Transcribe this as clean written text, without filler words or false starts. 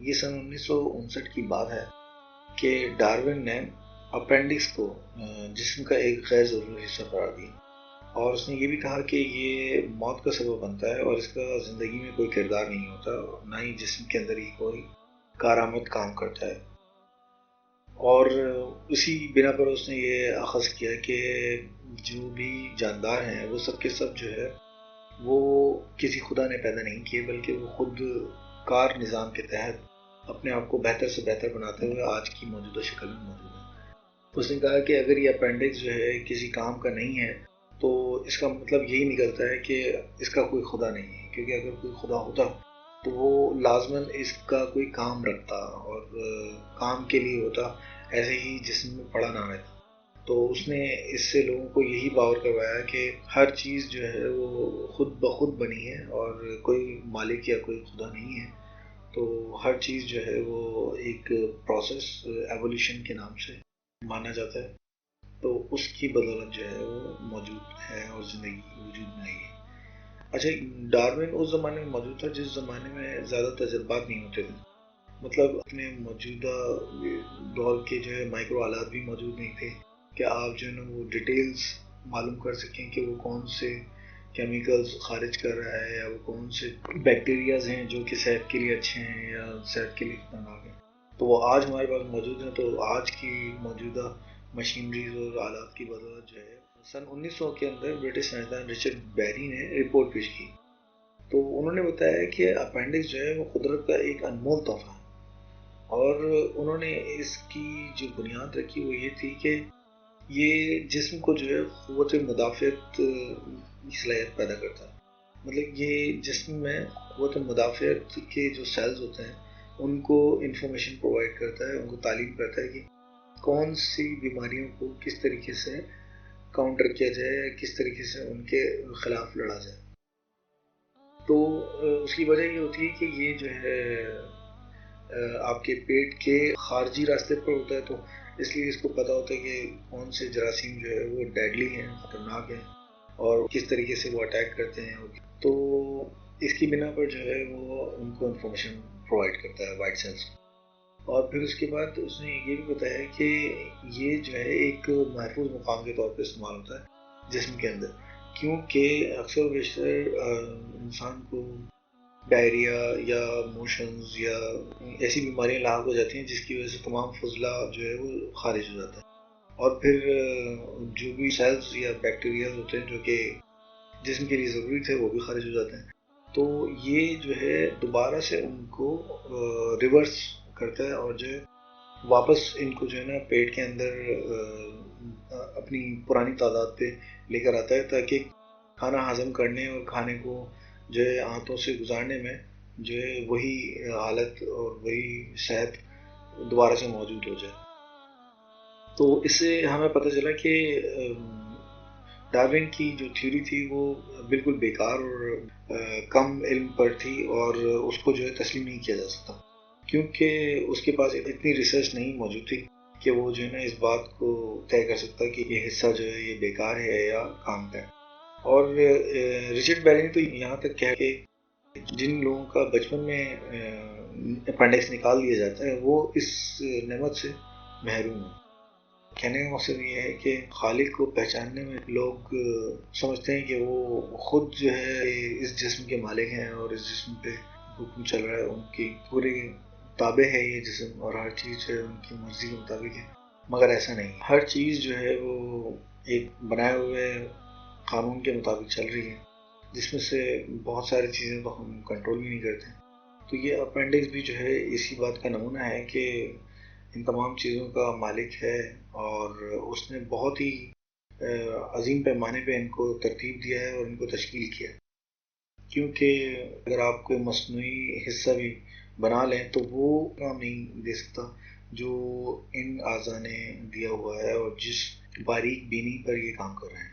یہ سن 1959 کی بات ہے کہ ڈارون نے اپینڈکس کو جسم کا ایک غیر ضروری حصہ قرار دیا، اور اس نے یہ بھی کہا کہ یہ موت کا سبب بنتا ہے اور اس کا زندگی میں کوئی کردار نہیں ہوتا، نہ ہی جسم کے اندر ہی کوئی کارآمد کام کرتا ہے۔ اور اسی بنا پر اس نے یہ اخذ کیا کہ جو بھی جاندار ہیں وہ سب کے سب جو ہے وہ کسی خدا نے پیدا نہیں کیے، بلکہ وہ خود کار نظام کے تحت اپنے آپ کو بہتر سے بہتر بناتے ہوئے آج کی موجودہ شکل میں موجود ہیں۔ اس نے کہا کہ اگر یہ اپینڈکس جو ہے کسی کام کا نہیں ہے تو اس کا مطلب یہی نکلتا ہے کہ اس کا کوئی خدا نہیں ہے، کیونکہ اگر کوئی خدا ہوتا تو وہ لازماً اس کا کوئی کام رکھتا اور کام کے لیے ہوتا، ایسے ہی جسم میں پڑا نہ رہتا۔ تو اس نے اس سے لوگوں کو یہی باور کروایا کہ ہر چیز جو ہے وہ خود بخود بنی ہے اور کوئی مالک یا کوئی خدا نہیں ہے، تو ہر چیز جو ہے وہ ایک پروسیس ایولیوشن کے نام سے مانا جاتا ہے، تو اس کی بدولت جو ہے وہ موجود ہے اور زندگی وجود میں آئی ہے۔ اچھا، ڈارون اس زمانے میں موجود تھا جس زمانے میں زیادہ تجربات نہیں ہوتے تھے، مطلب اپنے موجودہ دور کے جو ہے مائکرو آلات بھی موجود نہیں تھے کہ آپ جو ہے نا وہ ڈیٹیلز معلوم کر سکیں کہ وہ کون سے کیمیکلز خارج کر رہا ہے، یا وہ کون سے بیکٹیریاز ہیں جو کہ صحت کے لیے اچھے ہیں یا صحت کے لیے خطرناک ہیں، تو وہ آج ہمارے پاس موجود ہیں۔ تو آج کی موجودہ مشینریز اور آلات کی بدولت جو ہے سن 1900 کے اندر برٹش سائنسدان رچرڈ بیری نے رپورٹ پیش کی، تو انہوں نے بتایا کہ اپینڈکس جو ہے وہ قدرت کا ایک انمول تحفہ ہے، اور انہوں نے اس کی جو بنیاد رکھی وہ یہ تھی کہ یہ جسم کو جو ہے قوت مدافعت کی صلاحیت پیدا کرتا ہے، مطلب یہ جسم میں قوت مدافعت کے جو سیلز ہوتے ہیں ان کو انفارمیشن پرووائڈ کرتا ہے، ان کو تعلیم کرتا ہے کہ کون سی بیماریوں کو کس طریقے سے کاؤنٹر کیا جائے، کس طریقے سے ان کے خلاف لڑا جائے۔ تو اس کی وجہ یہ ہوتی ہے کہ یہ جو ہے آپ کے پیٹ کے خارجی راستے پر ہوتا ہے، تو اس لیے اس کو پتہ ہوتا ہے کہ کون سے جراثیم جو ہے وہ ڈیڈلی ہیں، خطرناک ہیں، اور کس طریقے سے وہ اٹیک کرتے ہیں، تو اس کی بنا پر جو ہے وہ ان کو انفارمیشن پرووائڈ کرتا ہے وائٹ سیلز کو۔ اور پھر اس کے بعد اس نے یہ بھی بتایا کہ یہ جو ہے ایک محفوظ مقام کے طور پہ استعمال ہوتا ہے جسم کے اندر، کیونکہ اکثر و بیشتر انسان کو ڈائریا یا موشنز یا ایسی بیماریاں لاحق ہو جاتی ہیں جس کی وجہ سے تمام فضلہ جو ہے وہ خارج ہو جاتا ہے، اور پھر جو بھی سیلز یا بیکٹیریاز ہوتے ہیں جو کہ جسم کے لیے ضروری تھے وہ بھی خارج ہو جاتے ہیں، تو یہ جو ہے دوبارہ سے ان کو ریورس کرتا ہے اور جو ہے واپس ان کو جو ہے نا پیٹ کے اندر اپنی پرانی تعداد پہ لے کر آتا ہے، تاکہ کھانا ہضم کرنے اور کھانے کو جو ہے آنتوں سے گزارنے میں جو ہے وہی حالت اور وہی صحت دوبارہ سے موجود ہو جائے۔ تو اس سے ہمیں پتہ چلا کہ ڈارون کی جو تھیوری تھی وہ بالکل بیکار اور کم علم پر تھی، اور اس کو جو ہے تسلیم نہیں کیا جا سکتا، کیونکہ اس کے پاس اتنی ریسرچ نہیں موجود تھی کہ وہ جو ہے نا اس بات کو طے کر سکتا کہ یہ حصہ جو ہے یہ بیکار ہے یا کام کا ہے۔ اور رچرڈ بیری نے تو یہاں تک کہا کہ جن لوگوں کا بچپن میں اپینڈکس نکال دیا جاتا ہے وہ اس نعمت سے محروم ہیں۔ کہنے کا مقصد یہ ہے کہ خالق کو پہچاننے میں لوگ سمجھتے ہیں کہ وہ خود جو ہے اس جسم کے مالک ہیں اور اس جسم پہ حکم چل رہا ہے، ان کی پورے تابع ہے یہ جسم، اور ہر چیز جو ہے ان کی مرضی کے مطابق ہے، مگر ایسا نہیں، ہر چیز جو ہے وہ ایک بنائے ہوئے قانون کے مطابق چل رہی ہے، جس میں سے بہت ساری چیزیں تو ہم کنٹرول بھی نہیں کرتے۔ تو یہ اپینڈکس بھی جو ہے اسی بات کا نمونہ ہے کہ ان تمام چیزوں کا مالک ہے، اور اس نے بہت ہی عظیم پیمانے پہ ان کو ترتیب دیا ہے اور ان کو تشکیل کیا ہے، کیونکہ اگر آپ کوئی مصنوعی حصہ بھی بنا لیں تو وہ کام نہیں دے سکتا جو ان اعضاء نے دیا ہوا ہے اور جس باریک بینی پر یہ کام کر رہے ہیں۔